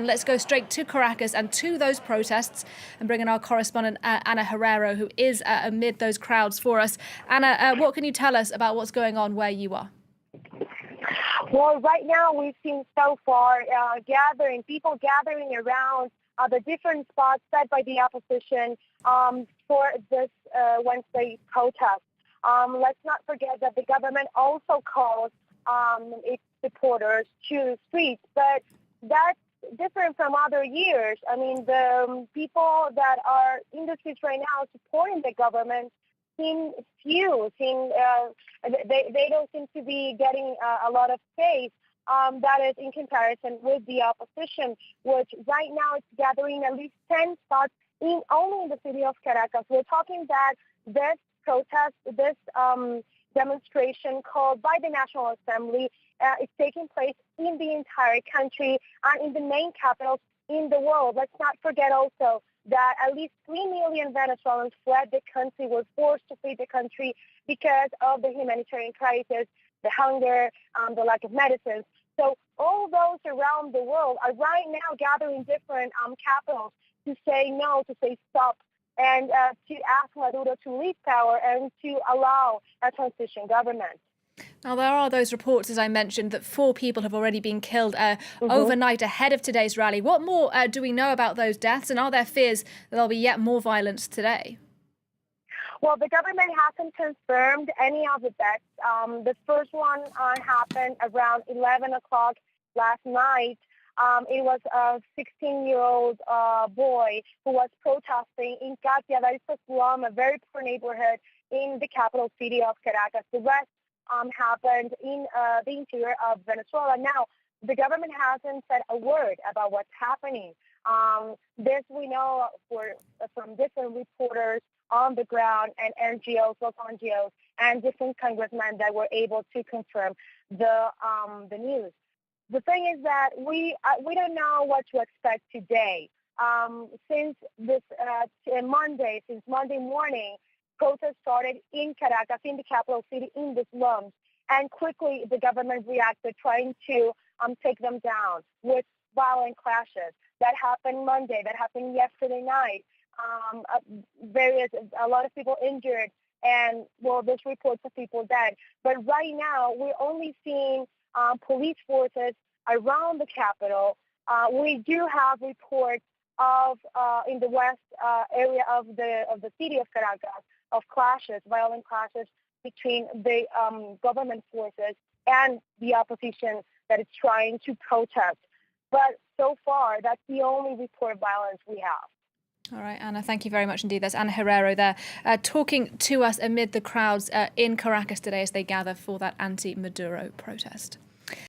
And let's go straight to Caracas and to those protests and bring in our correspondent Ana Herrero, who is amid those crowds for us. Ana, what can you tell us about what's going on where you are? Well, right now we've seen so far people gathering around the different spots set by the opposition for this Wednesday protest. Let's not forget that the government also calls its supporters to the streets, but that's different from other years. I mean, the people that are in the streets right now supporting the government seem few. They don't seem to be getting a lot of space. That is in comparison with the opposition, which right now is gathering at least 10 spots only in the city of Caracas. We're talking that this protest, this demonstration called by the National Assembly is taking place in the entire country and in the main capitals in the world. Let's not forget also that at least 3 million Venezuelans fled the country, were forced to flee the country because of the humanitarian crisis, the hunger, the lack of medicines. So all those around the world are right now gathering different capitals to say no, to say stop, and to ask Maduro to leave power and to allow a transition government. Now, there are those reports, as I mentioned, that 4 people have already been killed overnight ahead of today's rally. What more do we know about those deaths, and are there fears that there'll be yet more violence today? Well, the government hasn't confirmed any of the deaths. The first one happened around 11 o'clock last night. It was a 16-year-old boy who was protesting in Katia, that is a slum, a very poor neighborhood in the capital city of Caracas. The rest happened in the interior of Venezuela. Now, the government hasn't said a word about what's happening. This we know from different reporters on the ground and NGOs, local NGOs, and different congressmen that were able to confirm the news. The thing is that we don't know what to expect today. Since Monday morning, protests started in Caracas, in the capital city, in the slums, and quickly the government reacted, trying to take them down with violent clashes. That happened Monday. That happened yesterday night. A lot of people injured, and there's reports of people dead. But right now, we're only seeing police forces around the capital. We do have reports of in the west area of the city of Caracas of clashes, violent clashes between the government forces and the opposition that is trying to protest. But so far, that's the only report of violence we have. All right, Ana, thank you very much indeed. That's Ana Herrero there, talking to us amid the crowds in Caracas today as they gather for that anti-Maduro protest.